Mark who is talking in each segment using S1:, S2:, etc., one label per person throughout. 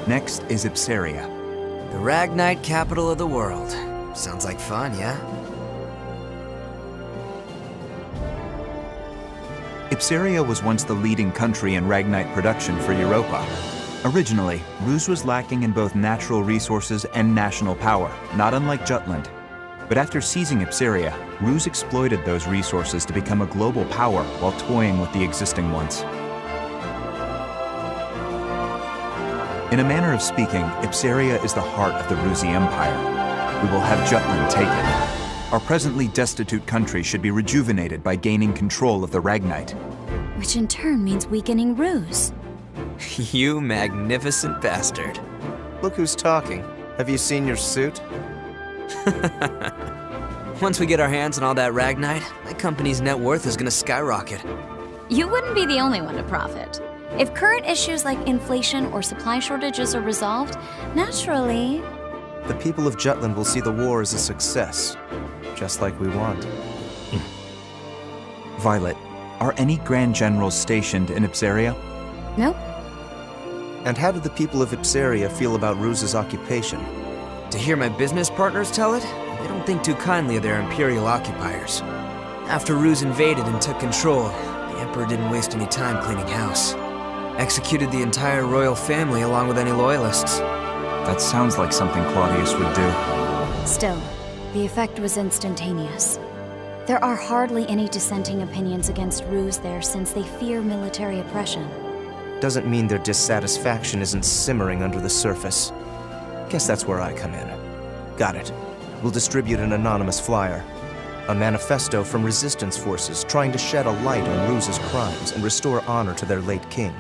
S1: Next is Ipsaria.
S2: The Ragnite capital of the world. Sounds like fun, yeah?
S1: Ipsaria was once the leading country in Ragnite production for Europa. Originally, Rus was lacking in both natural resources and national power, not unlike Jutland. But after seizing Ipsaria, Rus exploited those resources to become a global power while toying with the existing ones. In a manner of speaking, Ipsaria is the heart of the Rusi Empire. We will have Jutland taken. Our presently destitute country should be rejuvenated by gaining control of the Ragnite.
S3: Which in turn means weakening Rus.
S2: You magnificent bastard.
S4: Look who's talking. Have you seen your suit?
S2: Once we get our hands on all that Ragnite, my company's net worth is gonna skyrocket.
S3: You wouldn't be the only one to profit. If current issues like inflation or supply shortages are resolved, naturally...
S4: The people of Jutland will see the war as a success, just like we want.
S1: Violet, are any Grand Generals stationed in Ipsaria?
S3: Nope.
S4: And how do the people of Ipsaria feel about Rus's occupation?
S2: To hear my business partners tell it, they don't think too kindly of their imperial occupiers. After Rus invaded and took control, the Emperor didn't waste any time cleaning house. Executed the entire royal family along with any loyalists.
S1: That sounds like something Claudius would do.
S3: Still, the effect was instantaneous. There are hardly any dissenting opinions against Rus there since they fear military oppression.
S4: Doesn't mean their dissatisfaction isn't simmering under the surface. Guess that's where I come in. Got it. We'll distribute an anonymous flyer. A manifesto from resistance forces trying to shed a light on Rus's crimes and restore honor to their late king.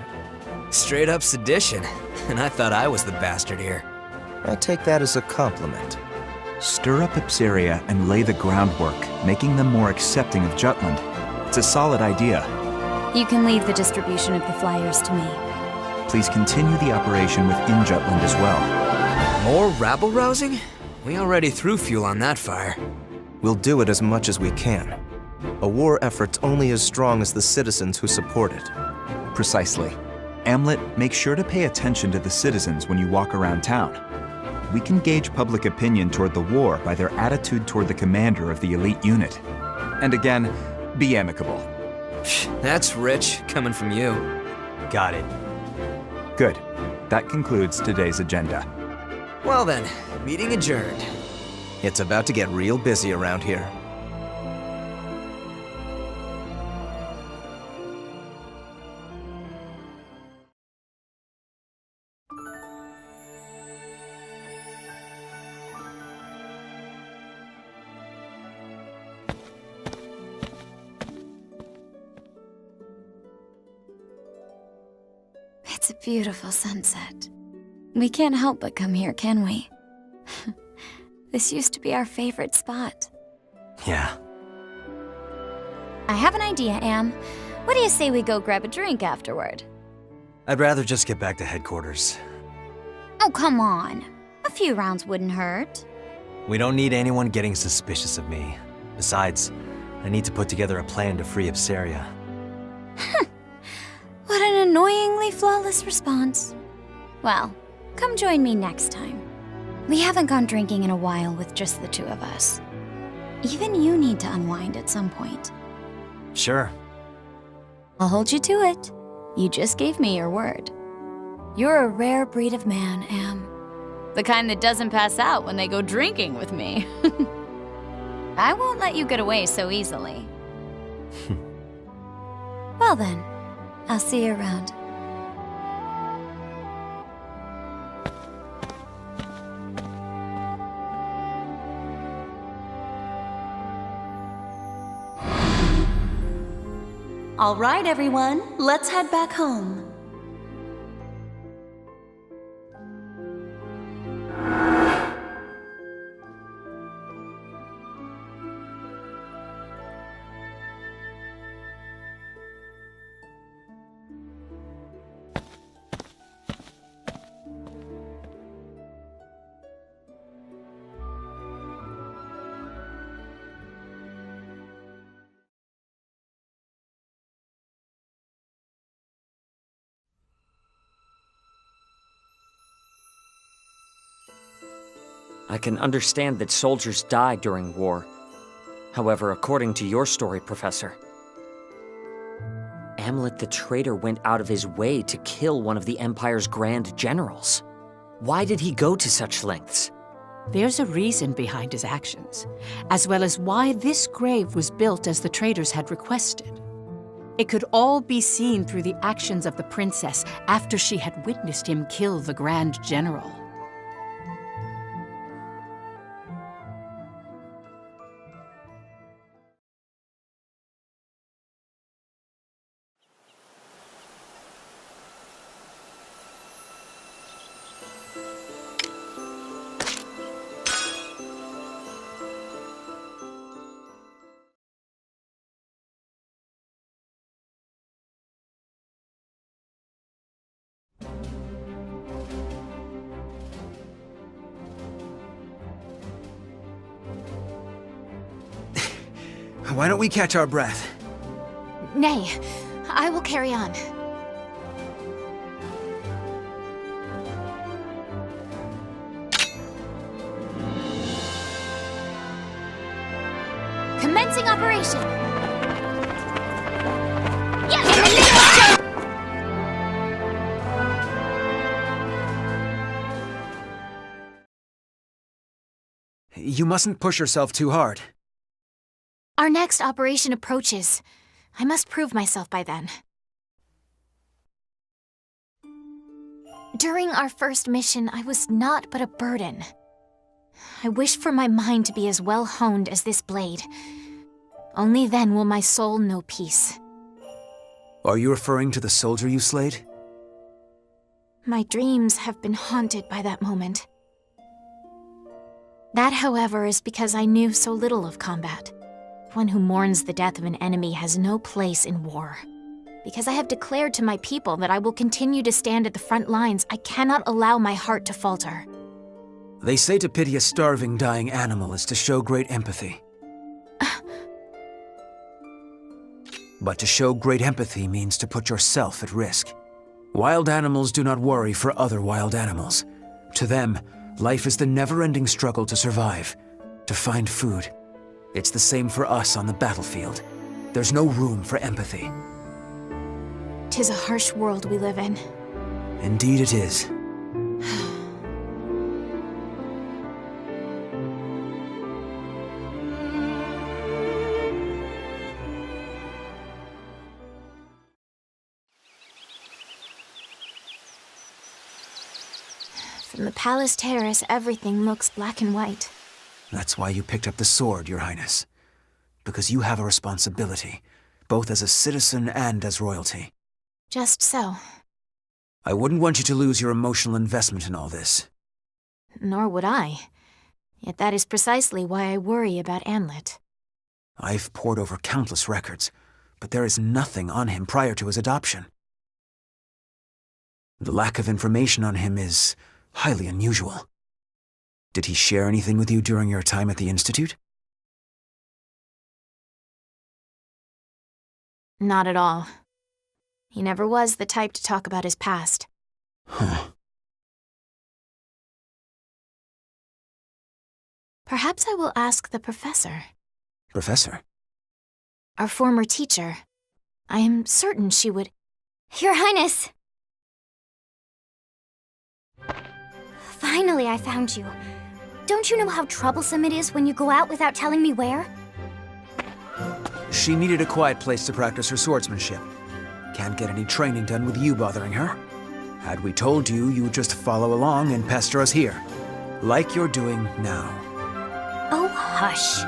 S2: Straight up sedition. And I thought I was the bastard here.
S4: I take that as a compliment.
S1: Stir up Ipsaria and lay the groundwork, making them more accepting of Jutland. It's a solid idea.
S3: You can leave the distribution of the flyers to me.
S1: Please continue the operation within Jutland as well.
S2: More rabble-rousing? We already threw fuel on that fire.
S4: We'll do it as much as we can. A war effort's only as strong as the citizens who support it.
S1: Precisely. Amlet, make sure to pay attention to the citizens when you walk around town. We can gauge public opinion toward the war by their attitude toward the commander of the elite unit. And again, be amicable.
S2: That's rich, coming from you.
S5: Got it.
S1: Good. That concludes today's agenda.
S2: Well then, meeting adjourned.
S4: It's about to get real busy around here.
S3: It's a beautiful sunset. We can't help but come here, can we? This used to be our favorite spot.
S5: Yeah.
S3: I have an idea, Am. What do you say we go grab a drink afterward?
S5: I'd rather just get back to headquarters.
S3: Oh, come on. A few rounds wouldn't hurt.
S5: We don't need anyone getting suspicious of me. Besides, I need to put together a plan to free Ipsaria.
S3: What an annoyingly flawless response. Well, come join me next time. We haven't gone drinking in a while with just the two of us. Even you need to unwind at some point.
S5: Sure.
S3: I'll hold you to it. You just gave me your word. You're a rare breed of man, Am. The kind that doesn't pass out when they go drinking with me. I won't let you get away so easily. Well then, I'll see you around.
S6: All right, everyone, let's head back home.
S7: I can understand that soldiers die during war. However, according to your story, Professor, Amlet the traitor went out of his way to kill one of the Empire's grand generals. Why did he go to such lengths?
S8: There's a reason behind his actions, as well as why this grave was built as the traders had requested. It could all be seen through the actions of the princess after she had witnessed him kill the Grand General.
S9: Why don't we catch our breath?
S10: Nay, I will carry on. Commencing operation! Yes!
S9: You mustn't push yourself too hard.
S10: Our next operation approaches. I must prove myself by then. During our first mission, I was naught but a burden. I wish for my mind to be as well honed as this blade. Only then will my soul know peace.
S9: Are you referring to the soldier you slayed?
S10: My dreams have been haunted by that moment. That, however, is because I knew so little of combat. One who mourns the death of an enemy has no place in war. Because I have declared to my people that I will continue to stand at the front lines, I cannot allow my heart to falter.
S9: They say to pity a starving, dying animal is to show great empathy. But to show great empathy means to put yourself at risk. Wild animals do not worry for other wild animals. To them, life is the never-ending struggle to survive, to find food. It's the same for us on the battlefield. There's no room for empathy.
S10: 'Tis a harsh world we live in.
S9: Indeed it is.
S10: From the palace terrace, everything looks black and white.
S9: That's why you picked up the sword, Your Highness. Because you have a responsibility, both as a citizen and as royalty.
S10: Just so.
S9: I wouldn't want you to lose your emotional investment in all this.
S10: Nor would I. Yet that is precisely why I worry about Amlet.
S9: I've pored over countless records, but there is nothing on him prior to his adoption. The lack of information on him is highly unusual. Did he share anything with you during your time at the Institute?
S10: Not at all. He never was the type to talk about his past.
S9: Huh.
S10: Perhaps I will ask the professor.
S9: Professor?
S10: Our former teacher. I am certain she would...
S11: Your Highness! Finally, I found you. Don't you know how troublesome it is when you go out without telling me where?
S9: She needed a quiet place to practice her swordsmanship. Can't get any training done with you bothering her. Had we told you, you would just follow along and pester us here. Like you're doing now.
S11: Oh, hush.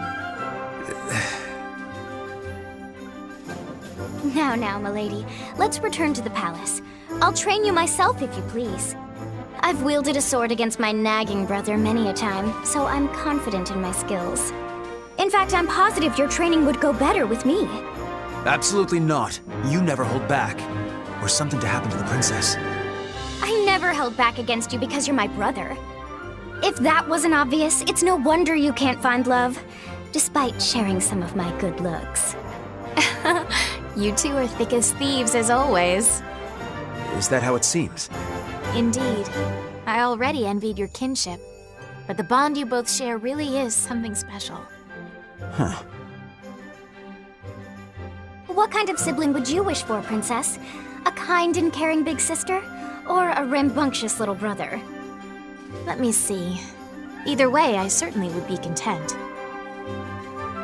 S11: Now, milady. Let's return to the palace. I'll train you myself if you please. I've wielded a sword against my nagging brother many a time, so I'm confident in my skills. In fact, I'm positive your training would go better with me.
S9: Absolutely not. You never hold back. Or something to happen to the princess.
S11: I never held back against you because you're my brother. If that wasn't obvious, it's no wonder you can't find love, despite sharing some of my good looks.
S10: You two are thick as thieves, as always.
S9: Is that how it seems?
S10: Indeed. I already envied your kinship. but the bond you both share really is something special.
S9: Huh.
S11: What kind of sibling would you wish for, Princess? A kind and caring big sister? Or a rambunctious little brother?
S10: Let me see. Either way, I certainly would be content.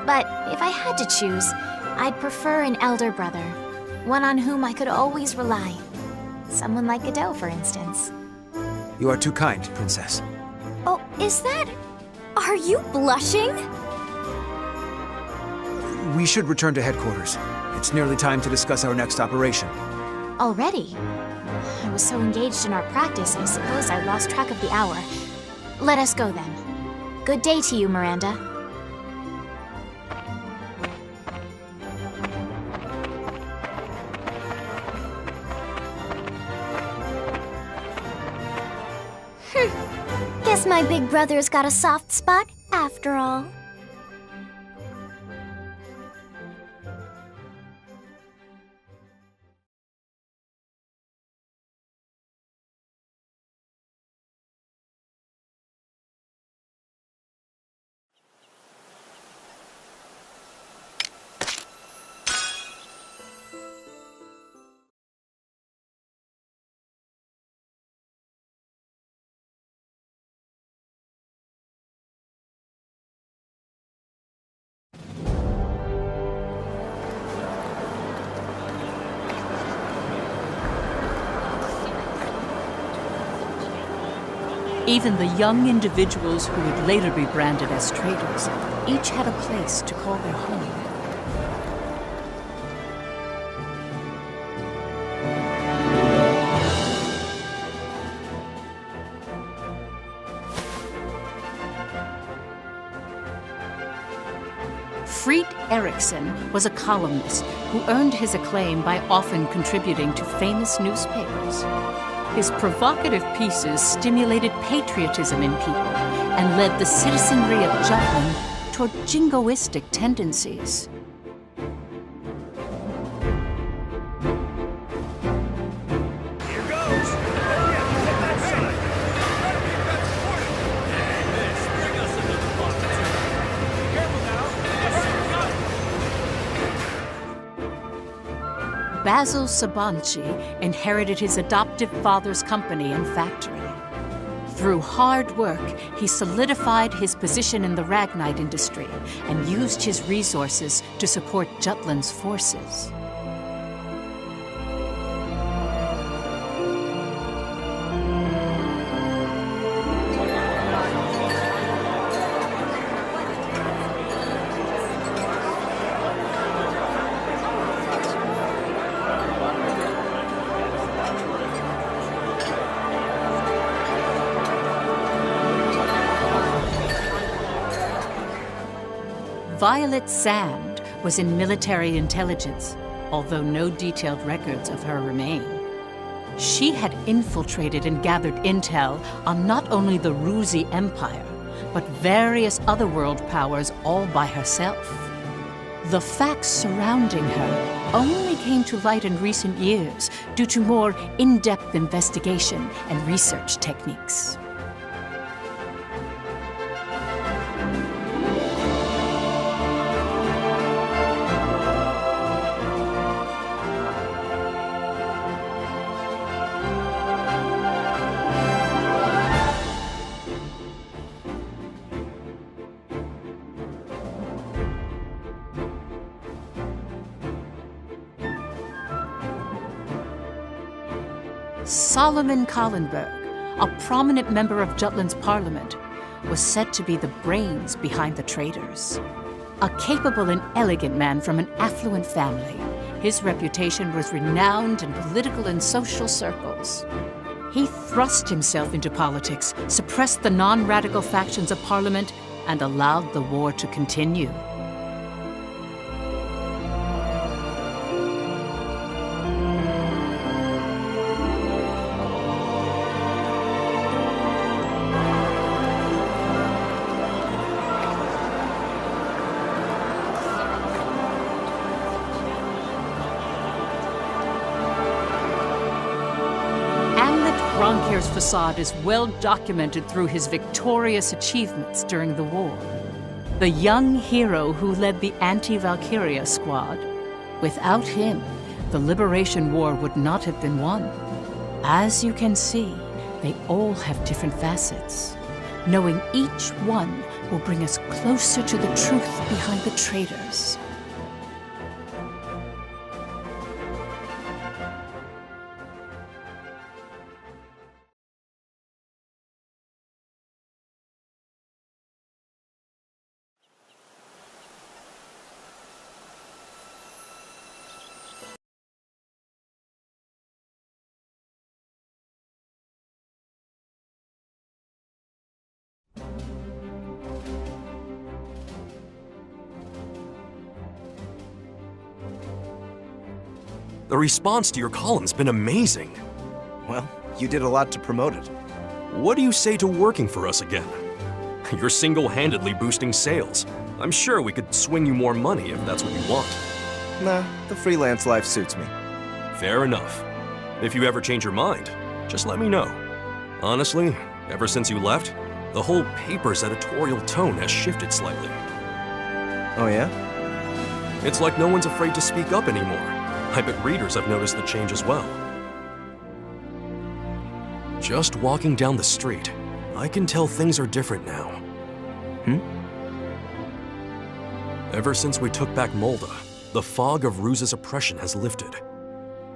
S10: But if I had to choose, I'd prefer an elder brother. One on whom I could always rely. Someone like Godot, for instance.
S9: You are too kind, Princess.
S11: Oh, is that... Are you blushing?
S9: We should return to headquarters. It's nearly time to discuss our next operation.
S10: Already? I was so engaged in our practice, I suppose I lost track of the hour. Let us go then. Good day to you, Miranda.
S11: Guess my big brother's got a soft spot after all.
S8: Even the young individuals who would later be branded as traitors each had a place to call their home. Fried Eriksson was a columnist who earned his acclaim by often contributing to famous newspapers. His provocative pieces stimulated patriotism in people and led the citizenry of Jutland toward jingoistic tendencies. Basil Sabanci inherited his adoptive father's company and factory. Through hard work, he solidified his position in the Ragnite industry and used his resources to support Jutland's forces. Violet Sand was in military intelligence, although no detailed records of her remain. She had infiltrated and gathered intel on not only the Ruzi Empire, but various other world powers all by herself. The facts surrounding her only came to light in recent years due to more in-depth investigation and research techniques. Solomon Kallenberg, a prominent member of Jutland's parliament, was said to be the brains behind the traitors. A capable and elegant man from an affluent family, his reputation was renowned in political and social circles. He thrust himself into politics, suppressed the non-radical factions of parliament, and allowed the war to continue. trader's facade is well documented through his victorious achievements during the war. The young hero who led the anti-Valkyria squad. Without him, the Liberation War would not have been won. As you can see, they all have different facets. Knowing each one will bring us closer to the truth behind the traitors.
S12: The response to your column's been amazing.
S4: Well, you did a lot to promote it.
S12: What do you say to working for us again? You're single-handedly boosting sales. I'm sure we could swing you more money if that's what you want.
S4: Nah, the freelance life suits me.
S12: Fair enough. If you ever change your mind, just let me know. Honestly, ever since you left, the whole paper's editorial tone has shifted slightly.
S4: Oh yeah?
S12: It's like no one's afraid to speak up anymore. I bet readers have noticed the change as well. Just walking down the street, I can tell things are different now. Ever since we took back Molda, the fog of Ruse's oppression has lifted.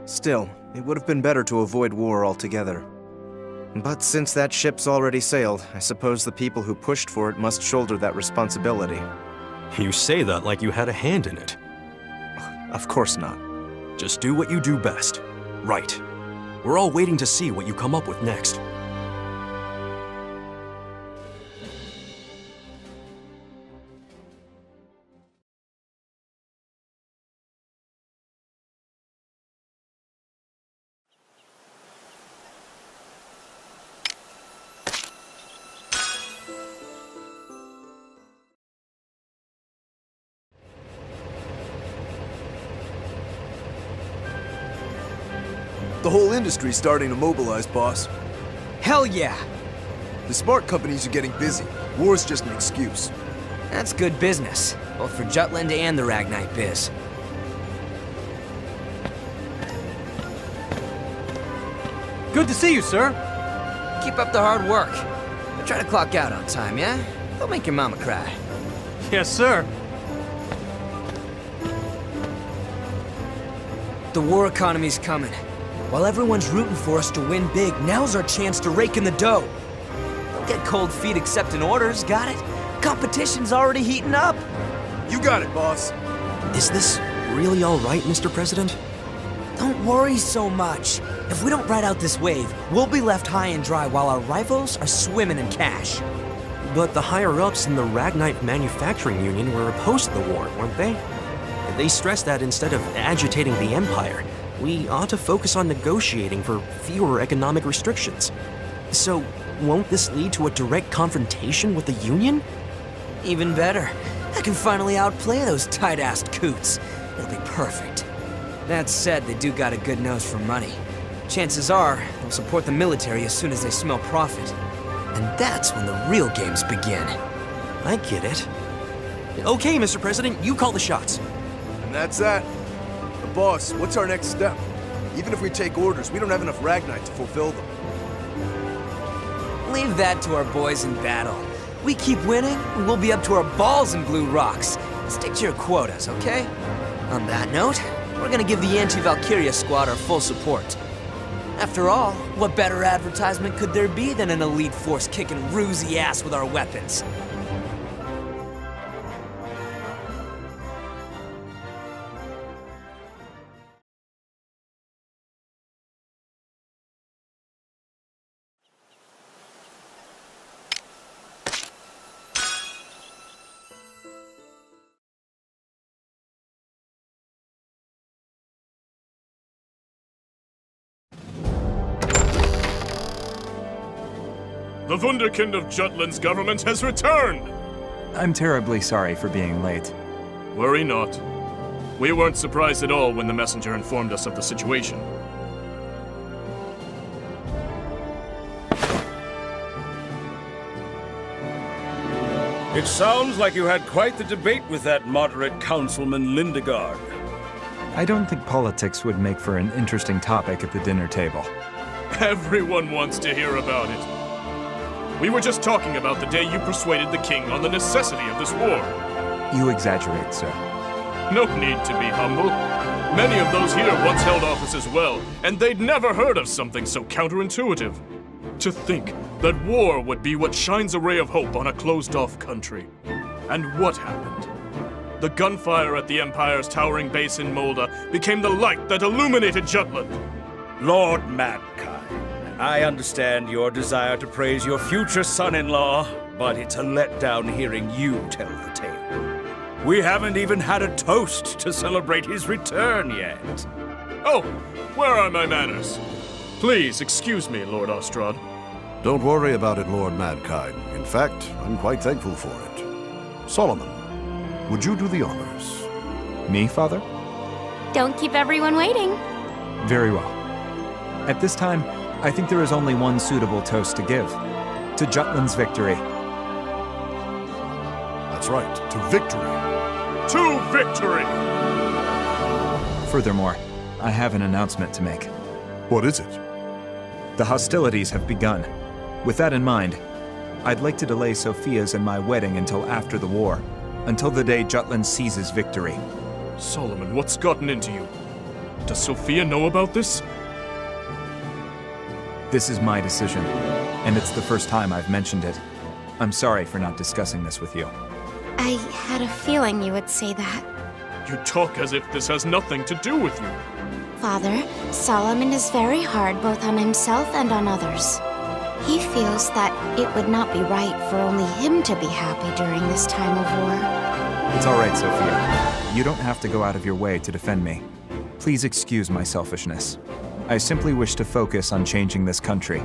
S4: Still, it would have been better to avoid war altogether. But since that ship's already sailed, I suppose the people who pushed for it must shoulder that responsibility.
S12: You say that like you had a hand in it.
S4: Of course not.
S12: Just do what you do best. Right. We're all waiting to see what you come up with next.
S13: The whole industry's starting to mobilize, boss.
S2: Hell yeah!
S13: The smart companies are getting busy. War's just an excuse.
S2: That's good business, both for Jutland and the Ragnite biz.
S5: Good to see you, sir.
S2: Keep up the hard work. But try to clock out on time, yeah? Don't make your mama cry.
S5: Yes, sir.
S2: The war economy's coming. While everyone's rooting for us to win big, now's our chance to rake in the dough. Don't get cold feet accepting orders, got it? Competition's already heating up.
S13: You got it, boss.
S12: Is this really all right, Mr. President?
S2: Don't worry so much. If we don't ride out this wave, we'll be left high and dry while our rivals are swimming in cash.
S12: But the higher-ups in the Ragnite Manufacturing Union were opposed to the war, weren't they? They stressed that instead of agitating the Empire, we ought to focus on negotiating for fewer economic restrictions. So, won't this lead to a direct confrontation with the Union?
S2: Even better. I can finally outplay those tight-assed coots. It'll be perfect. That said, they do got a good nose for money. Chances are, they'll support the military as soon as they smell profit. And that's when the real games begin.
S12: I get it. Okay, Mr. President, you call the shots.
S13: And that's that. But boss, what's our next step? Even if we take orders, we don't have enough Ragnite to fulfill them.
S2: Leave that to our boys in battle. We keep winning, and we'll be up to our balls in blue rocks. Stick to your quotas, okay? On that note, we're gonna give the anti-Valkyria squad our full support. After all, what better advertisement could there be than an elite force kicking Rusey ass with our weapons?
S14: The Wunderkind of Jutland's government has returned!
S1: I'm terribly sorry for being late.
S14: Worry not. We weren't surprised at all when the messenger informed us of the situation.
S15: It sounds like you had quite the debate with that moderate Councilman Lindegard.
S1: I don't think politics would make for an interesting topic at the dinner table.
S14: Everyone wants to hear about it. We were just talking about the day you persuaded the king on the necessity of this war.
S1: You exaggerate, sir.
S14: No need to be humble. Many of those here once held office as well, and they'd never heard of something so counterintuitive. To think that war would be what shines a ray of hope on a closed-off country. And what happened? The gunfire at the Empire's towering base in Molda became the light that illuminated Jutland.
S15: Lord Mankind, I understand your desire to praise your future son-in-law, but it's a letdown hearing you tell the tale. We haven't even had a toast to celebrate his return yet.
S14: Oh, where are my manners? Please excuse me, Lord Ostrad.
S16: Don't worry about it, Lord Mankind. In fact, I'm quite thankful for it. Solomon, would you do the honors?
S1: Me, Father?
S3: Don't keep everyone waiting.
S1: Very well. At this time, I think there is only one suitable toast to give. To Jutland's victory.
S16: That's right, to victory.
S14: To victory!
S1: Furthermore, I have an announcement to make.
S16: What is it?
S1: The hostilities have begun. With that in mind, I'd like to delay Sophia's and my wedding until after the war, until the day Jutland seizes victory.
S14: Solomon, what's gotten into you? Does Sophia know about this?
S1: This is my decision, and it's the first time I've mentioned it. I'm sorry for not discussing this with you.
S11: I had a feeling you would say that.
S14: You talk as if this has nothing to do with you.
S11: Father, Solomon is very hard both on himself and on others. He feels that it would not be right for only him to be happy during this time of war.
S1: It's all right, Sophia. You don't have to go out of your way to defend me. Please excuse my selfishness. I simply wish to focus on changing this country.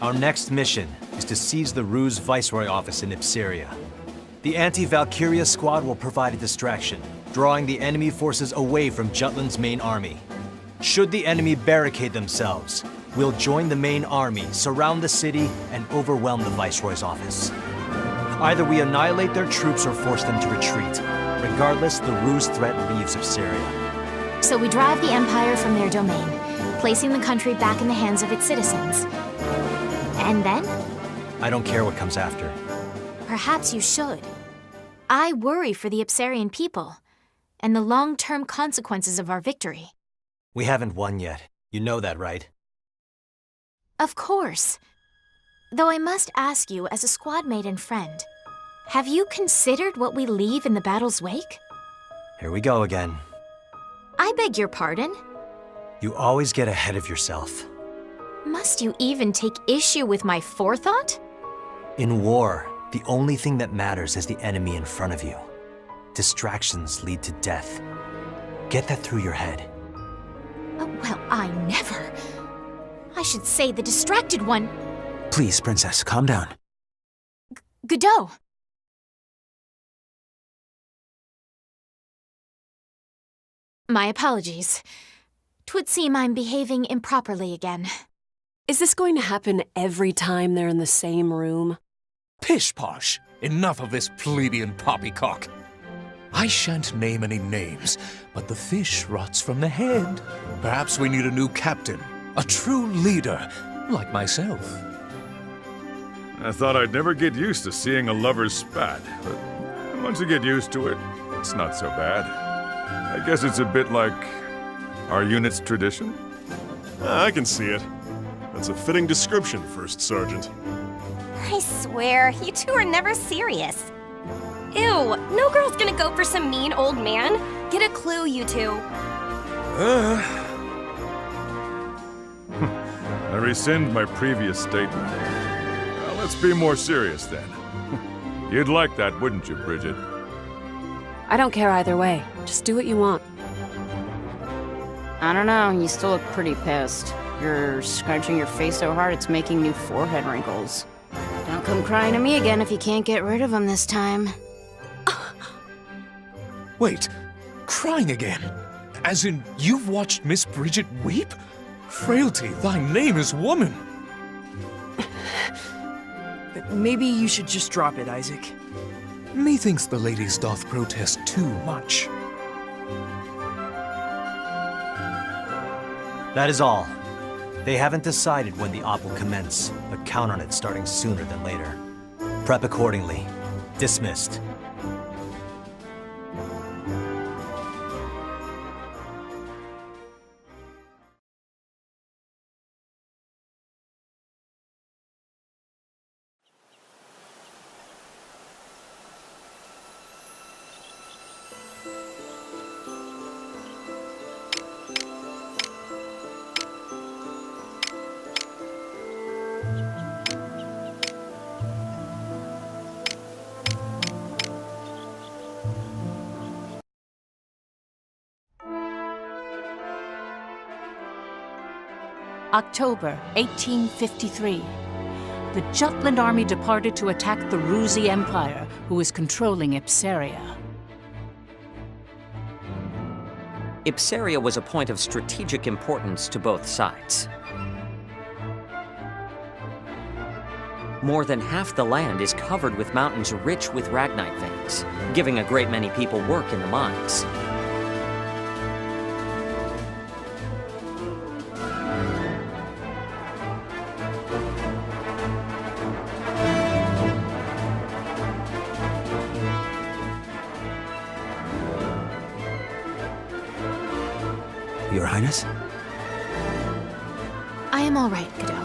S5: Our next mission is to seize the Ruse Viceroy office in Ipseria. The anti-Valkyria squad will provide a distraction, drawing the enemy forces away from Jutland's main army. Should the enemy barricade themselves, we'll join the main army, surround the city, and overwhelm the Viceroy's office. Either we annihilate their troops or force them to retreat. Regardless, the Ruse threat leaves Ipseria.
S10: So we drive the Empire from their domain, placing the country back in the hands of its citizens. And then?
S5: I don't care what comes after.
S10: Perhaps you should. I worry for the Ipsarian people, and the long-term consequences of our victory.
S5: We haven't won yet. You know that, right?
S10: Of course. Though I must ask you, as a squad mate and friend, have you considered what we leave in the battle's wake?
S5: Here we go again.
S10: I beg your pardon?
S5: You always get ahead of yourself.
S10: Must you even take issue with my forethought?
S5: In war, the only thing that matters is the enemy in front of you. Distractions lead to death. Get that through your head.
S10: Oh, well, I never. I should say the distracted one.
S9: Please, Princess, calm down.
S10: Godot! My apologies. 'Twould seem I'm behaving improperly again.
S17: Is this going to happen every time they're in the same room?
S18: Pish-posh! Enough of this plebeian poppycock. I shan't name any names, but the fish rots from the head. Perhaps we need a new captain, a true leader, like myself.
S19: I thought I'd never get used to seeing a lover's spat, but once you get used to it, it's not so bad. I guess it's a bit like our unit's tradition.
S14: I can see it. That's a fitting description, First Sergeant.
S20: I swear, you two are never serious. Ew, no girl's gonna go for some mean old man. Get a clue, you two.
S19: I rescind my previous statement. Well, let's be more serious then. You'd like that, wouldn't you, Bridget?
S17: I don't care either way. Just do what you want.
S21: I don't know, you still look pretty pissed. You're scratching your face so hard it's making new forehead wrinkles.
S10: Don't come crying to me again if you can't get rid of him this time.
S18: Wait, crying again? As in, you've watched Miss Bridget weep? Frailty, thy name is woman.
S2: Maybe you should just drop it, Isaac.
S18: Methinks the ladies doth protest too much.
S5: That is all. They haven't decided when the op will commence, but count on it starting sooner than later. Prep accordingly. Dismissed.
S8: October 1853. The Jutland army departed to attack the Ruzi Empire, who was controlling Ipsaria.
S7: Ipsaria was a point of strategic importance to both sides. More than half the land is covered with mountains rich with ragnite veins, giving a great many people work in the mines.
S9: Your Highness?
S10: I am all right, Godot.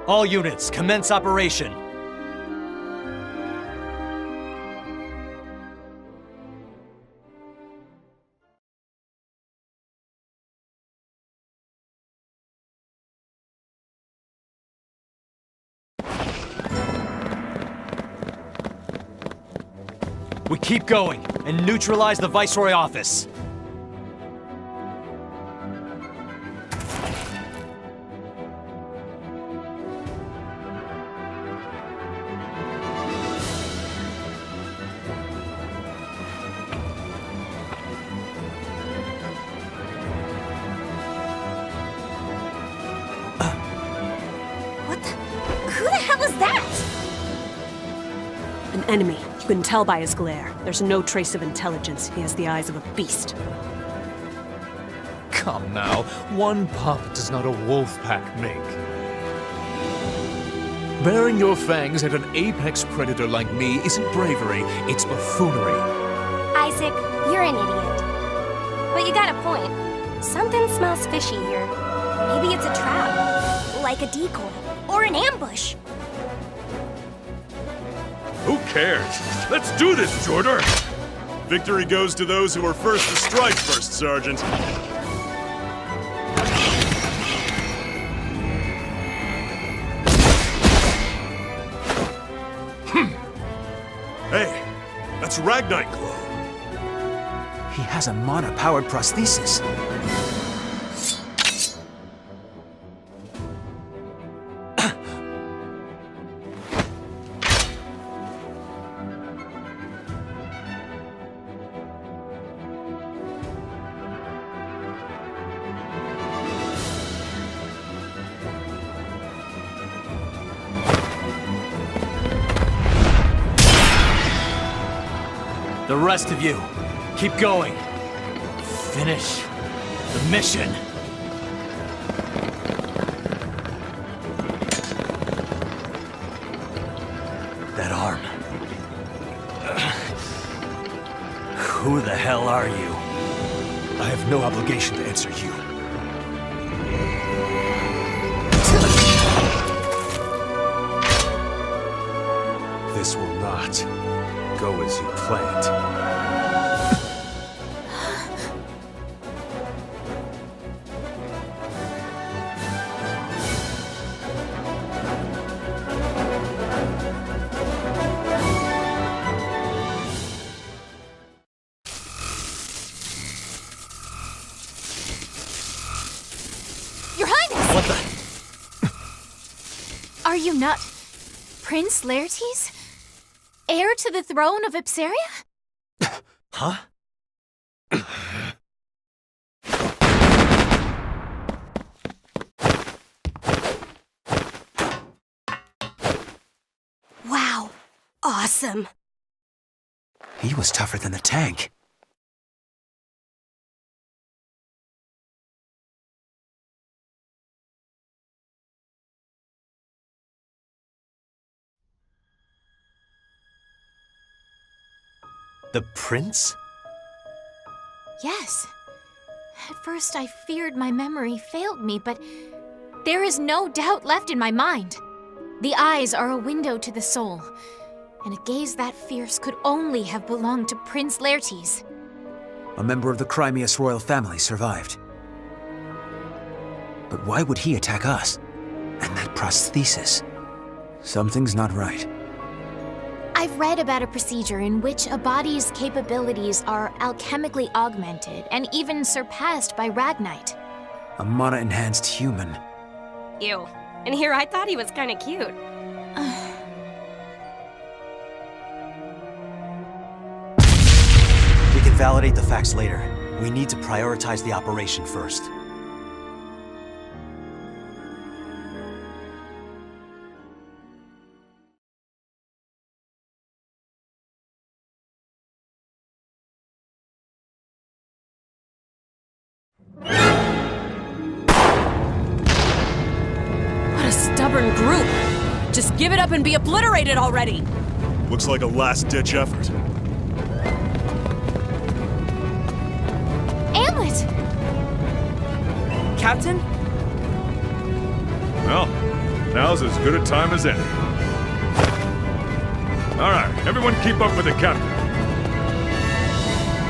S5: All units, commence operation. We keep going and neutralize the Viceroy office.
S20: Who the hell is that?
S17: An enemy. You can tell by his glare. There's no trace of intelligence. He has the eyes of a beast.
S18: Come now, one pup does not a wolf pack make. Baring your fangs at an apex predator like me isn't bravery, it's buffoonery.
S20: Isaac, you're an idiot. But you got a point. Something smells fishy here. Maybe it's a trap, like a decoy, or an ambush.
S19: Who cares? Let's do this, Jordan!
S14: Victory goes to those who were first to strike, First Sergeant. Hey, that's Ragnite glow.
S9: He has a mana-powered prosthesis.
S5: The rest of you, keep going. Finish the mission. That arm. Who the hell are you?
S18: I have no obligation to answer you. This will not go as you planned.
S10: Are you not Prince Laertes? Heir to the throne of Ipsaria?
S5: Huh?
S20: Wow. Awesome.
S9: He was tougher than the tank.
S5: The prince?
S10: Yes. At first I feared my memory failed me, but there is no doubt left in my mind. The eyes are a window to the soul, and a gaze that fierce could only have belonged to Prince Laertes.
S9: A member of the Crimeus royal family survived. But why would he attack us? And that prosthesis? Something's not right.
S10: I've read about a procedure in which a body's capabilities are alchemically augmented and even surpassed by Ragnite.
S9: A mana-enhanced human.
S20: Ew. And here I thought he was kinda cute.
S5: We can validate the facts later. We need to prioritize the operation first.
S17: What a stubborn group! Just give it up and be obliterated already!
S14: Looks like a last-ditch effort.
S10: Amlet!
S2: Captain?
S19: Well, now's as good a time as any. All right, everyone keep up with the captain.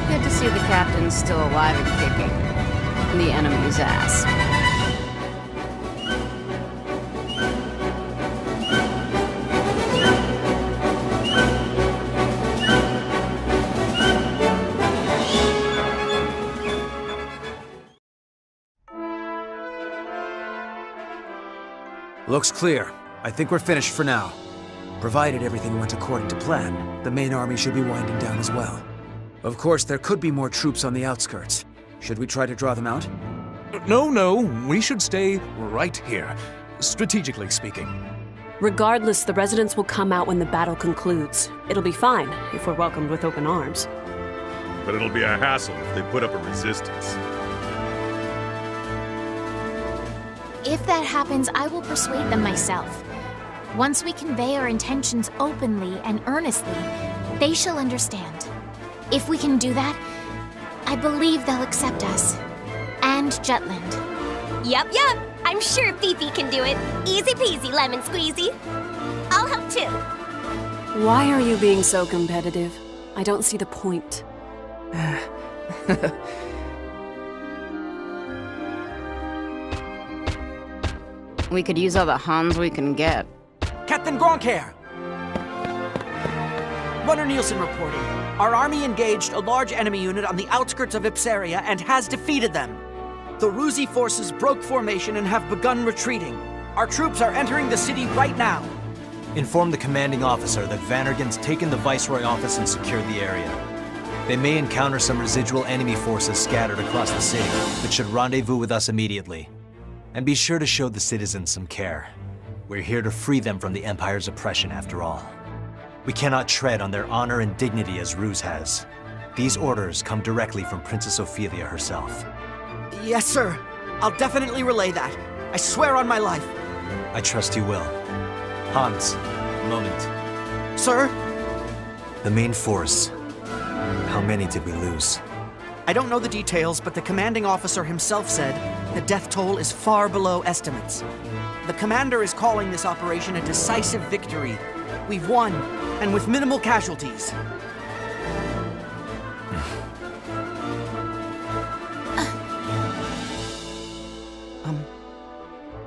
S21: Good to see the captain still alive and kicking the enemy's ass.
S9: Looks clear. I think we're finished for now. Provided everything went according to plan, the main army should be winding down as well. Of course, there could be more troops on the outskirts. Should we try to draw them out?
S18: No, we should stay right here, strategically speaking.
S17: Regardless, the residents will come out when the battle concludes. It'll be fine if we're welcomed with open arms.
S19: But it'll be a hassle if they put up a resistance.
S10: If that happens, I will persuade them myself. Once we convey our intentions openly and earnestly, they shall understand. If we can do that, I believe they'll accept us. And Jutland.
S20: Yup. I'm sure Fifi can do it. Easy peasy, lemon squeezy. I'll help too.
S17: Why are you being so competitive? I don't see the point.
S21: We could use all the Hans we can get.
S2: Captain Gronkair! Runner Nielsen reporting. Our army engaged a large enemy unit on the outskirts of Ipsaria and has defeated them. The Ruzi forces broke formation and have begun retreating. Our troops are entering the city right now.
S5: Inform the commanding officer that Vanargand's taken the Viceroy office and secured the area. They may encounter some residual enemy forces scattered across the city, but should rendezvous with us immediately. And be sure to show the citizens some care. We're here to free them from the Empire's oppression after all. We cannot tread on their honor and dignity as Ruse has. These orders come directly from Princess Ophelia herself.
S2: Yes, sir. I'll definitely relay that. I swear on my life.
S5: I trust you will. Hans, a moment.
S2: Sir?
S5: The main force. How many did we lose?
S2: I don't know the details, but the commanding officer himself said the death toll is far below estimates. The commander is calling this operation a decisive victory. We've won, and with minimal casualties.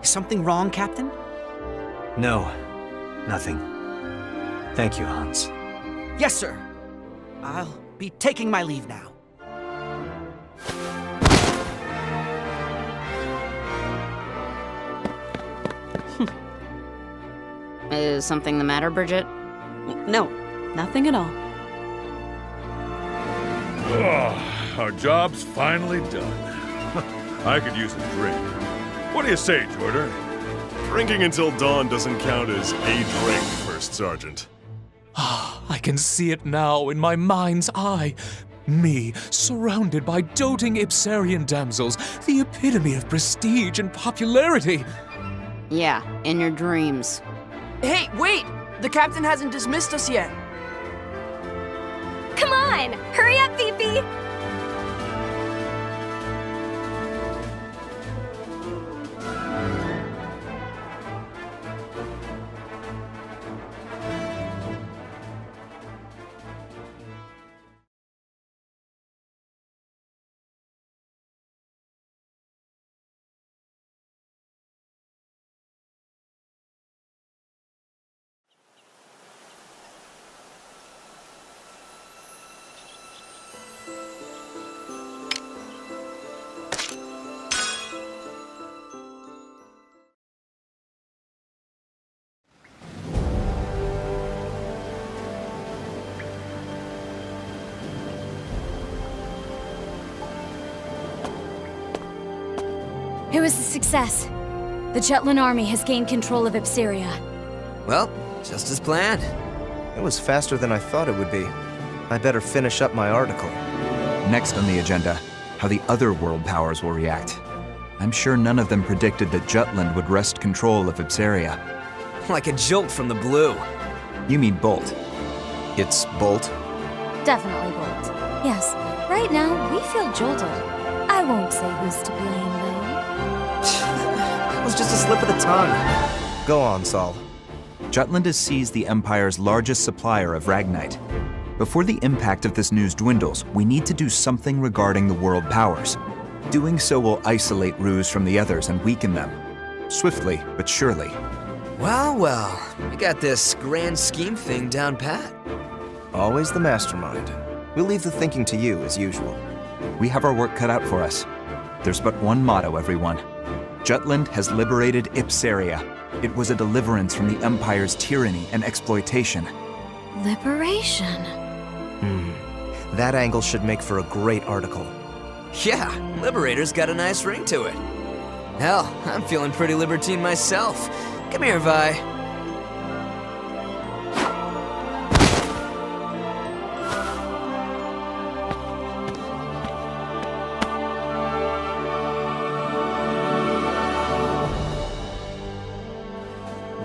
S2: Is something wrong, Captain?
S5: No, nothing. Thank you, Hans.
S2: Yes, sir. I'll be taking my leave now.
S21: Is something the matter, Bridget?
S17: No, nothing at all.
S19: Oh, our job's finally done. I could use a drink. What do you say, Jordan?
S14: Drinking until dawn doesn't count as a drink, First Sergeant.
S18: I can see it now in my mind's eye. Me, surrounded by doting Ipsarian damsels, the epitome of prestige and popularity.
S21: Yeah, in your dreams.
S2: Hey, wait! The captain hasn't dismissed us yet.
S20: Come on! Hurry up, Fifi!
S3: It was a success. The Jutland army has gained control of Ipsaria.
S2: Well, just as planned.
S4: It was faster than I thought it would be. I better finish up my article.
S1: Next on the agenda, how the other world powers will react. I'm sure none of them predicted that Jutland would wrest control of Ipsaria.
S2: Like a jolt from the blue.
S1: You mean bolt.
S4: It's bolt?
S3: Definitely Bolt. Yes, right now we feel jolted. I won't say who's to blame, though.
S2: It was just a slip of the tongue.
S4: Go on, Saul.
S1: Jutland has seized the Empire's largest supplier of Ragnite. Before the impact of this news dwindles, we need to do something regarding the world powers. Doing so will isolate Ruse from the others and weaken them. Swiftly, but surely.
S2: Well, we got this grand scheme thing down pat.
S4: Always the mastermind. We'll leave the thinking to you, as usual.
S1: We have our work cut out for us. There's but one motto, everyone. Jutland has liberated Ipsaria. It was a deliverance from the Empire's tyranny and exploitation.
S3: Liberation.
S4: That angle should make for a great article.
S2: Yeah, Liberator's got a nice ring to it. Hell, I'm feeling pretty libertine myself. Come here, Vi.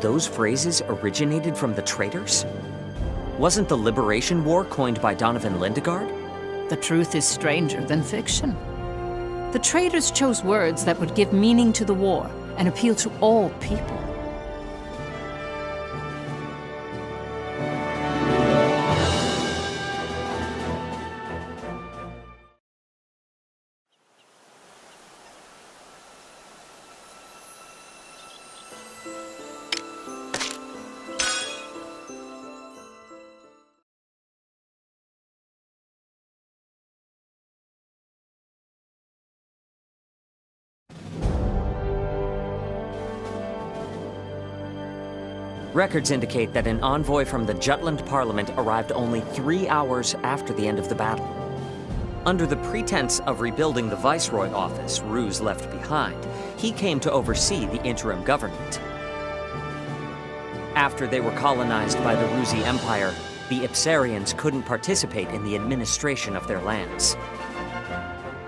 S7: Those phrases originated from the traitors? Wasn't the Liberation War coined by Donovan Lindegard?
S8: The truth is stranger than fiction. The traitors chose words that would give meaning to the war and appeal to all people.
S7: Records indicate that an envoy from the Jutland Parliament arrived only 3 hours after the end of the battle. Under the pretense of rebuilding the Viceroy office Ruse left behind, he came to oversee the interim government. After they were colonized by the Rusi Empire, the Ipsarians couldn't participate in the administration of their lands.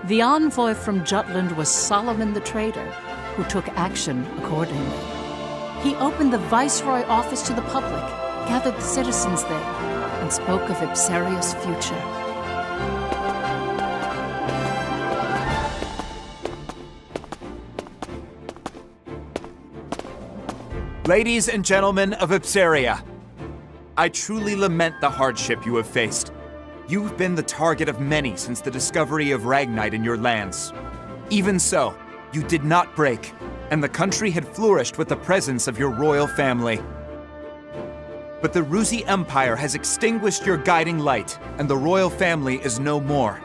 S8: The envoy from Jutland was Solomon the Trader, who took action accordingly. He opened the Viceroy office to the public, gathered the citizens there, and spoke of Ipsaria's future.
S1: Ladies and gentlemen of Ipsaria, I truly lament the hardship you have faced. You've been the target of many since the discovery of Ragnite in your lands. Even so, you did not break, and the country had flourished with the presence of your royal family. But the Rusi Empire has extinguished your guiding light, and the royal family is no more.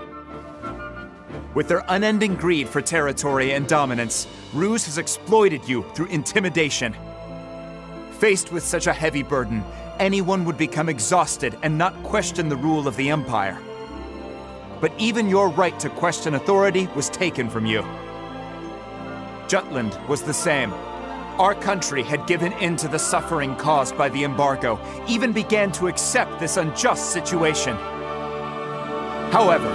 S1: With their unending greed for territory and dominance, Ruse has exploited you through intimidation. Faced with such a heavy burden, anyone would become exhausted and not question the rule of the Empire. But even your right to question authority was taken from you. Jutland was the same. Our country had given in to the suffering caused by the embargo, even began to accept this unjust situation. However,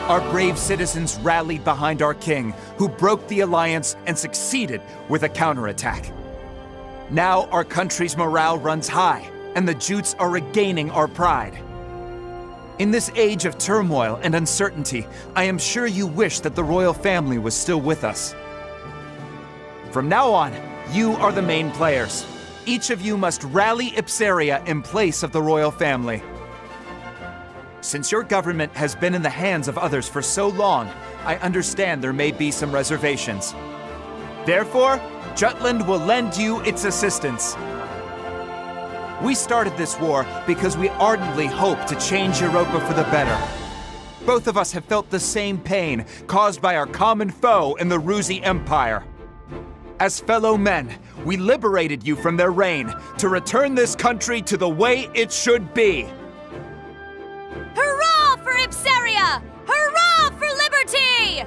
S1: our brave citizens rallied behind our king, who broke the alliance and succeeded with a counterattack. Now our country's morale runs high, and the Jutes are regaining our pride. In this age of turmoil and uncertainty, I am sure you wish that the royal family was still with us. From now on, you are the main players. Each of you must rally Ipsaria in place of the royal family. Since your government has been in the hands of others for so long, I understand there may be some reservations. Therefore, Jutland will lend you its assistance. We started this war because we ardently hope to change Europa for the better. Both of us have felt the same pain caused by our common foe in the Ruzi Empire. As fellow men, we liberated you from their reign to return this country to the way it should be.
S3: Hurrah for Ipsaria! Hurrah for liberty!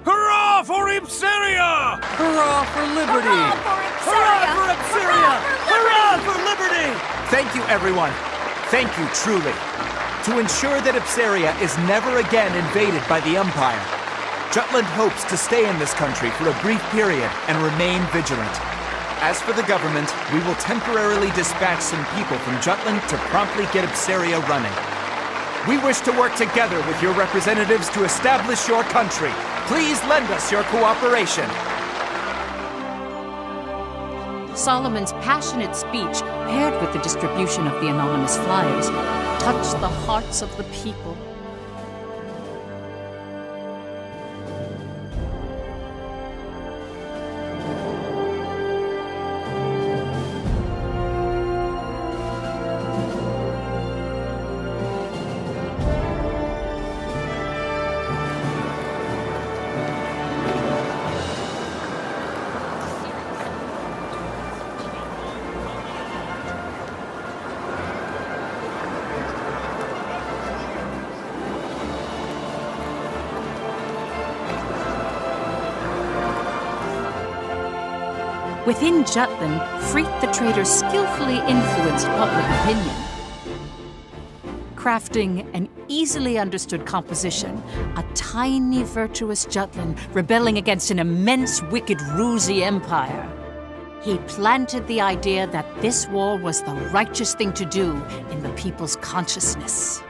S15: Hurrah for Ipsaria!
S2: Hurrah for liberty!
S3: Hurrah
S2: for Ipsaria! Hurrah for liberty!
S1: Thank you, everyone. Thank you, truly. To ensure that Ipsaria is never again invaded by the Empire, Jutland hopes to stay in this country for a brief period and remain vigilant. As for the government, we will temporarily dispatch some people from Jutland to promptly get Ipsaria running. We wish to work together with your representatives to establish your country. Please lend us your cooperation.
S8: Solomon's passionate speech, paired with the distribution of the anonymous flyers, touched the hearts of the people. Within Jutland, Freet the Trader skillfully influenced public opinion. Crafting an easily understood composition, a tiny virtuous Jutland rebelling against an immense wicked Ruzi empire. He planted the idea that this war was the righteous thing to do in the people's consciousness.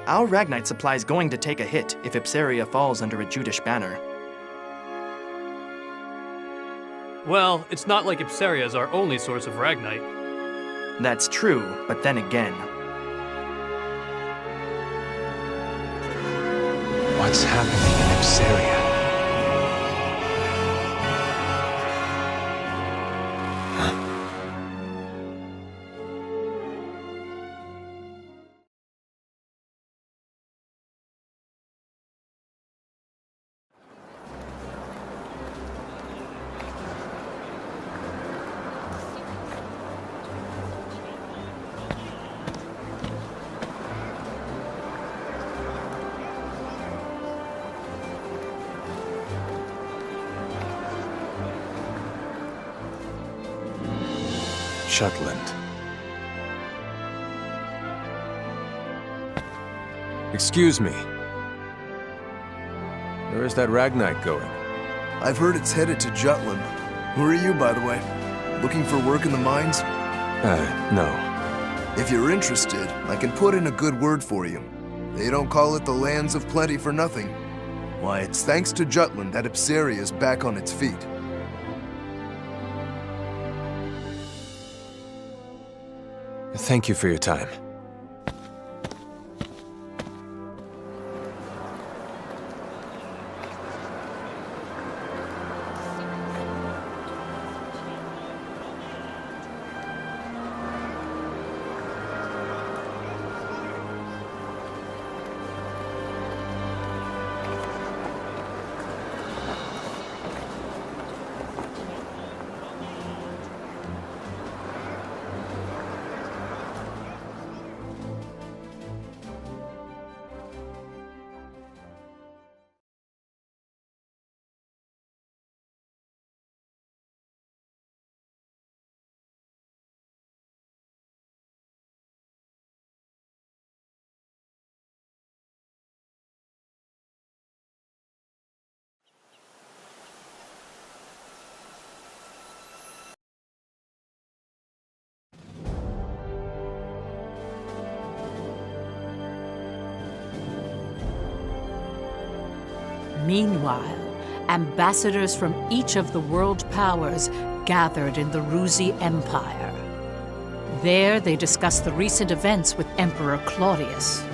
S6: Our Ragnite supply is going to take a hit if Ipsaria falls under a Judish banner.
S22: Well, it's not like Ipsaria is our only source of Ragnite.
S6: That's true, but then again...
S9: What's happening in Ipsaria? Jutland.
S23: Excuse me. Where is that Ragnite going?
S13: I've heard it's headed to Jutland. Who are you, by the way? Looking for work in the mines?
S12: No.
S13: If you're interested, I can put in a good word for you. They don't call it the Lands of Plenty for nothing. Why, it's thanks to Jutland that Ipsaria is back on its feet.
S12: Thank you for your time.
S8: Meanwhile, ambassadors from each of the world powers gathered in the Ruzi Empire. There, they discussed the recent events with Emperor Claudius.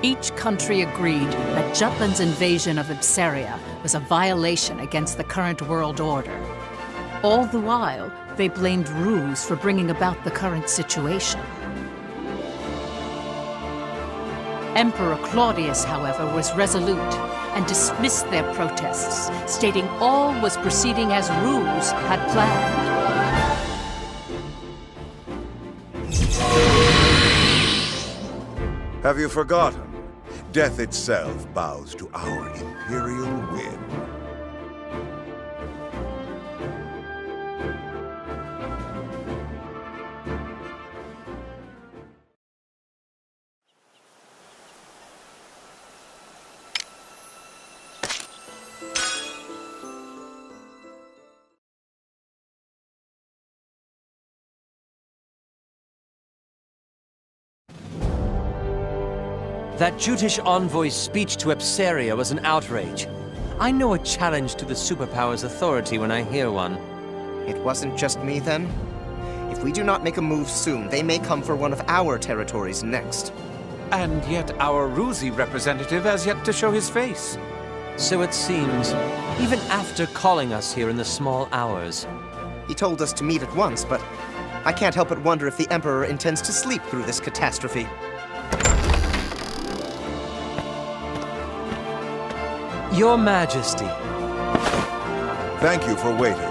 S8: Each country agreed that Jutland's invasion of Ipsaria was a violation against the current world order. All the while, they blamed Ruse for bringing about the current situation. Emperor Claudius, however, was resolute and dismissed their protests, stating all was proceeding as Ruse had planned.
S16: Have you forgotten? Death itself bows to our imperial whim.
S23: That Jutish envoy's speech to Ipsaria was an outrage. I know a challenge to the superpower's authority when I hear one.
S4: It wasn't just me, then? If we do not make a move soon, they may come for one of our territories next.
S24: And yet our Ruzi representative has yet to show his face.
S23: So it seems, even after calling us here in the small hours.
S4: He told us to meet at once, but I can't help but wonder if the Emperor intends to sleep through this catastrophe.
S23: Your Majesty.
S16: Thank you for waiting.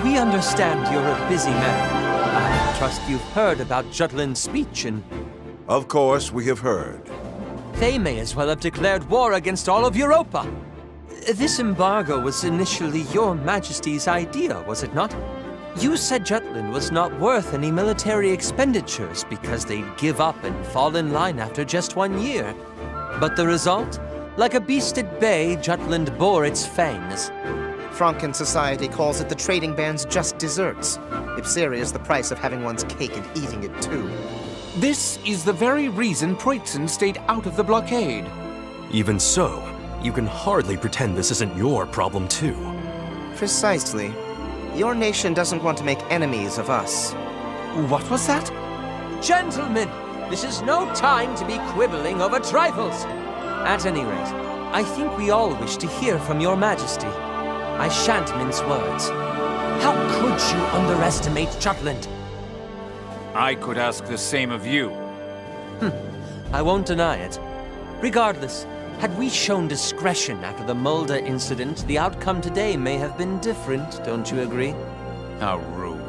S23: We understand you're a busy man. I trust you've heard about Jutland's speech and...
S16: Of course, we have heard.
S23: They may as well have declared war against all of Europa. This embargo was initially your Majesty's idea, was it not? You said Jutland was not worth any military expenditures because they'd give up and fall in line after just 1 year. But the result? Like a beast at bay, Jutland bore its fangs.
S4: Franken society calls it the trading band's just desserts. Ipsaria is the price of having one's cake and eating it too.
S18: This is the very reason Preutzen stayed out of the blockade.
S12: Even so, you can hardly pretend this isn't your problem too.
S4: Precisely. Your nation doesn't want to make enemies of us.
S18: What was that?
S23: Gentlemen, this is no time to be quibbling over trifles. At any rate, I think we all wish to hear from your Majesty. I shan't mince words. How could you underestimate Jutland?
S24: I could ask the same of you.
S23: I won't deny it. Regardless, had we shown discretion after the Mulder incident, the outcome today may have been different, don't you agree?
S24: How rude.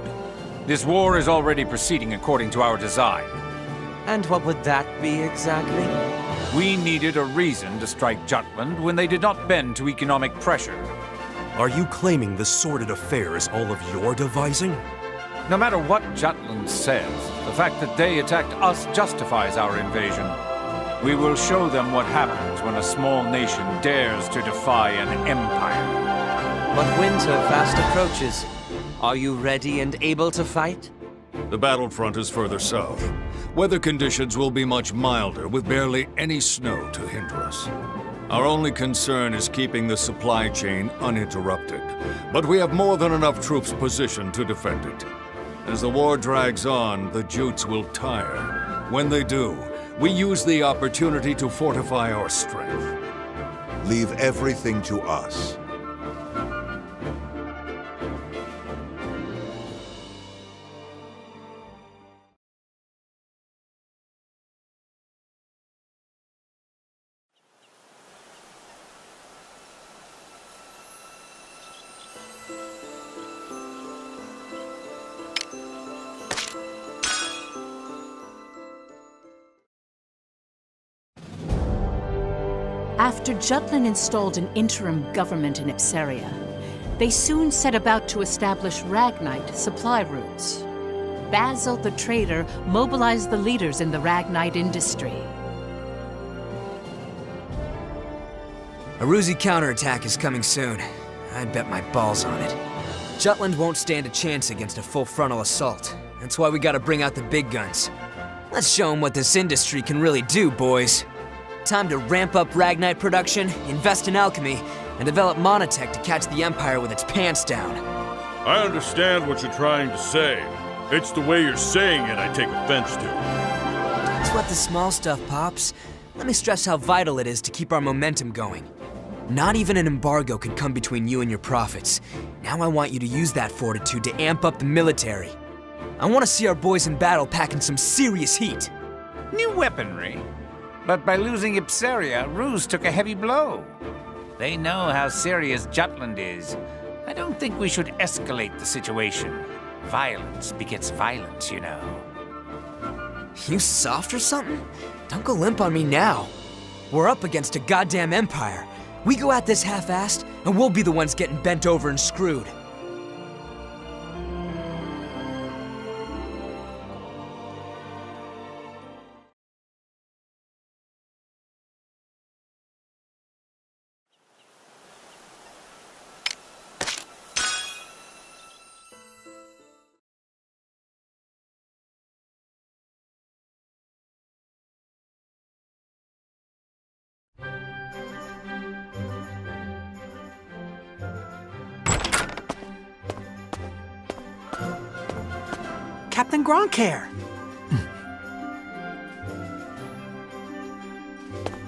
S24: This war is already proceeding according to our design.
S23: And what would that be exactly?
S24: We needed a reason to strike Jutland when they did not bend to economic pressure.
S12: Are you claiming this sordid affair is all of your devising?
S24: No matter what Jutland says, the fact that they attacked us justifies our invasion. We will show them what happens when a small nation dares to defy an empire.
S23: But winter fast approaches. Are you ready and able to fight?
S24: The battlefront is further south. Weather conditions will be much milder, with barely any snow to hinder us. Our only concern is keeping the supply chain uninterrupted. But we have more than enough troops positioned to defend it. As the war drags on, the Jutes will tire. When they do, we use the opportunity to fortify our strength.
S16: Leave everything to us.
S8: After Jutland installed an interim government in Ipsaria, they soon set about to establish Ragnite supply routes. Basil the trader mobilized the leaders in the Ragnite industry.
S2: A Ruzi counterattack is coming soon. I'd bet my balls on it. Jutland won't stand a chance against a full frontal assault. That's why we gotta bring out the big guns. Let's show them what this industry can really do, boys. Time to ramp up Ragnite production, invest in alchemy, and develop monotech to catch the Empire with its pants down.
S19: I understand what you're trying to say. It's the way you're saying it I take offense to.
S2: It's what the small stuff, Pops. Let me stress how vital it is to keep our momentum going. Not even an embargo could come between you and your profits. Now I want you to use that fortitude to amp up the military. I want to see our boys in battle packing some serious heat.
S5: New weaponry? But by losing Ipsaria, Ruse took a heavy blow. They know how serious Jutland is. I don't think we should escalate the situation. Violence begets violence, you know.
S2: You soft or something? Don't go limp on me now. We're up against a goddamn empire. We go at this half-assed, and we'll be the ones getting bent over and screwed.
S10: Captain Gronkair!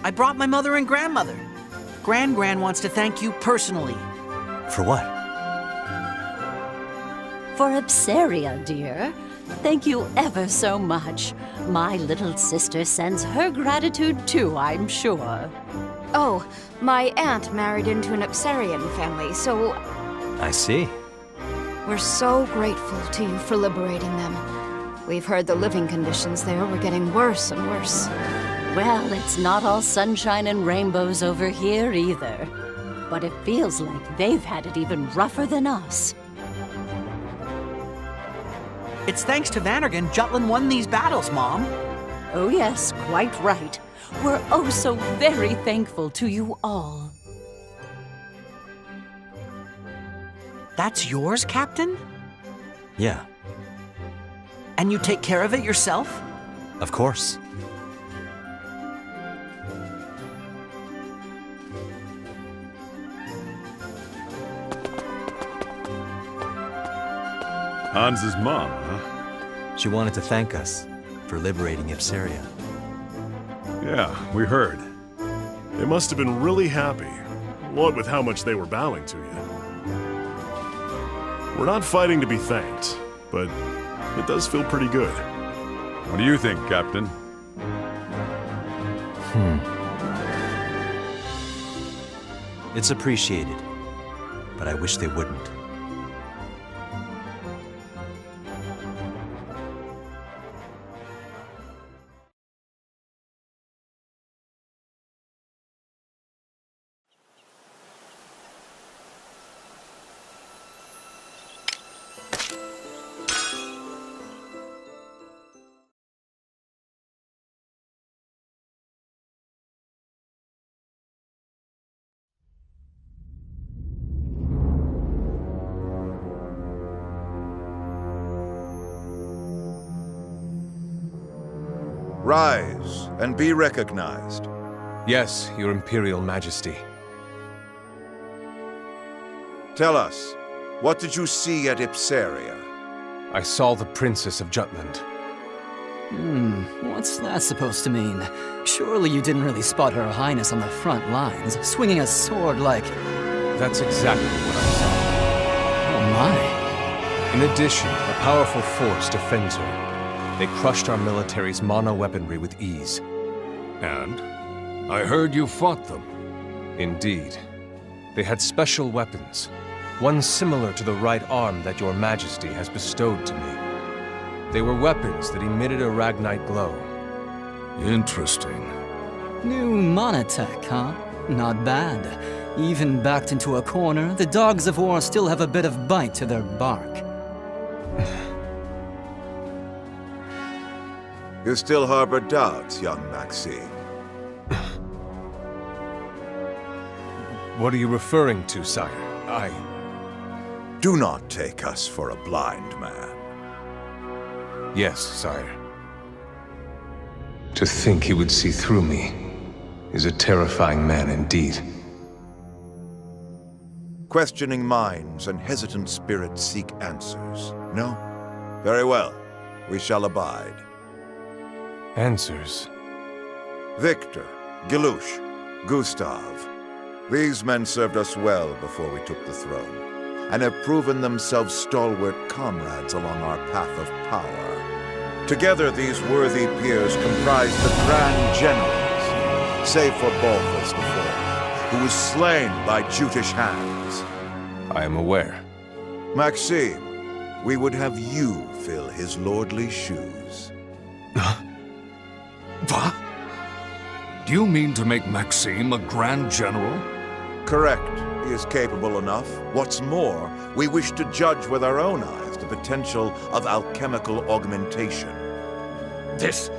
S10: I brought my mother and grandmother. Gran wants to thank you personally.
S4: For what?
S11: For Ipsaria, dear. Thank you ever so much. My little sister sends her gratitude too, I'm sure.
S3: Oh, my aunt married into an Ipsarian family, so
S4: I see.
S3: we're so grateful to you for liberating them. We've heard the living conditions there were getting worse and worse.
S11: Well, it's not all sunshine and rainbows over here either. But it feels like they've had it even rougher than us.
S10: It's thanks to Vanargand Jutland won these battles, Mom.
S11: Oh yes, quite right. We're oh so very thankful to you all.
S10: That's yours, Captain?
S4: Yeah,
S10: And you take care of it yourself?
S4: of course.
S19: Hans's mom, huh?
S4: She wanted to thank us for liberating Ipsaria.
S17: Yeah, we heard. They must have been really happy, what with how much they were bowing to you. We're not fighting to be thanked, but it does feel pretty good.
S19: What do you think, Captain?
S4: It's appreciated, but I wish they wouldn't.
S16: Rise and be recognized.
S9: Yes, Your Imperial Majesty.
S16: Tell us, what did you see at Ipsaria?
S9: I saw the Princess of Jutland.
S7: What's that supposed to mean? Surely you didn't really spot Her Highness on the front lines, swinging a sword like...
S9: That's exactly what I saw.
S7: Oh my.
S9: In addition, a powerful force defends her. They crushed our military's mono-weaponry with ease.
S24: And? I heard you fought them.
S9: Indeed. They had special weapons, one similar to the right arm that Your Majesty has bestowed to me. They were weapons that emitted a Ragnite glow.
S24: Interesting.
S7: New monotech, huh? Not bad. Even backed into a corner, the dogs of war still have a bit of bite to their bark.
S16: You still harbor doubts, young Maxime.
S9: What are you referring to, sire?
S16: Do not take us for a blind man.
S9: Yes, sire. To think he would see through me is a terrifying man indeed.
S16: Questioning minds and hesitant spirits seek answers. No? Very well. We shall abide.
S9: Answers?
S16: Victor, Gilouche, Gustav. These men served us well before we took the throne, and have proven themselves stalwart comrades along our path of power. Together, these worthy peers comprise the Grand Generals, save for Balthus the Fourth, who was slain by Jutish hands.
S9: I am aware.
S16: Maxime, we would have you fill his lordly shoes.
S24: What? Do you mean to make Maxime a Grand General?
S16: Correct. He is capable enough. What's more, we wish to judge with our own eyes the potential of alchemical augmentation.
S15: This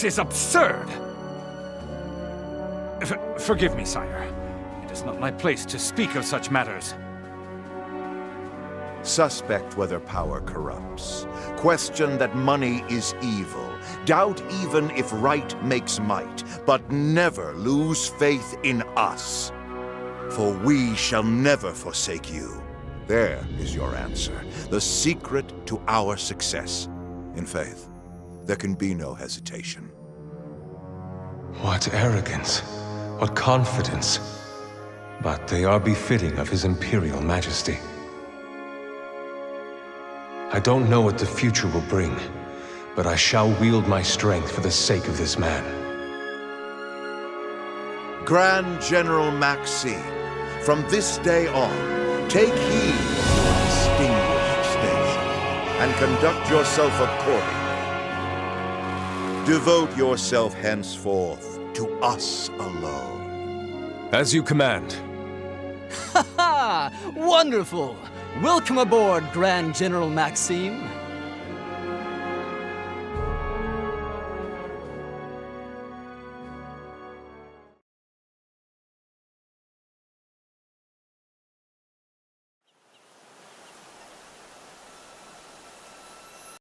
S15: is absurd! Forgive me, sire. It is not my place to speak of such matters.
S16: Suspect whether power corrupts. Question that money is evil. Doubt even if right makes might. But never lose faith in us. For we shall never forsake you. There is your answer. The secret to our success. In faith, there can be no hesitation.
S9: What arrogance. What confidence. But they are befitting of His Imperial Majesty. I don't know what the future will bring, but I shall wield my strength for the sake of this man.
S16: Grand General Maxime, from this day on, take heed of your distinguished station, and conduct yourself accordingly. Devote yourself henceforth to us alone.
S9: As you command.
S7: Ha ha! Wonderful! Welcome aboard, Grand General Maxime.